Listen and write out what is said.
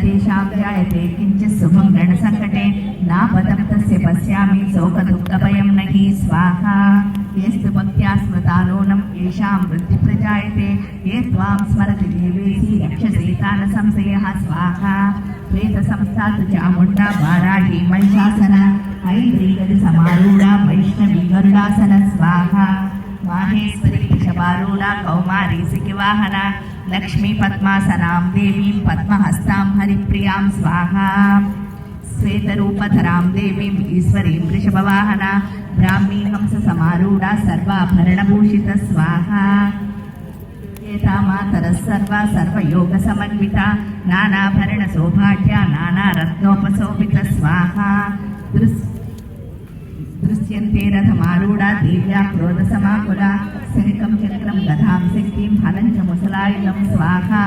तेषां ध्यायते किञ्चित् शुभं रणसङ्कटे नापदं तस्य पश्यामि शोकदुःखभयं नहि स्वाहा येस्तु भक्त्या स्मृता नूनं येषां वृत्तिप्रजायते ये त्वां स्मरति देवेशी रक्षसे तान संशयः स्वाहा प्रेतसंस्थातु चामुण्डा वाराही महिषासन ऐन्द्रीगजसमारूढा वैष्णवी गरुडासन स्वाहा माहेश्वरी वृषभारूढा कौमारी सिकिवाहना लक्ष्मी पद्मासनां देवीं पद्महस्तां हरिप्रियां स्वाहा श्वेतरूपधरां देवीं ईश्वरीं वृषभवाहना ब्राह्मी हंससमारूढा सर्वाभरणभूषित स्वाहा मातरः सर्वा सर्वयोगसमन्विता नानाभरणशोभाढ्या नानारत्नोपशोभित स्वाहा दृश्यन्ते रथमारूढा देव्या क्रोधसमाकुला शङ्खं चक्रं गदां शक्तिं हलं च मुसलायुधं स्वाहा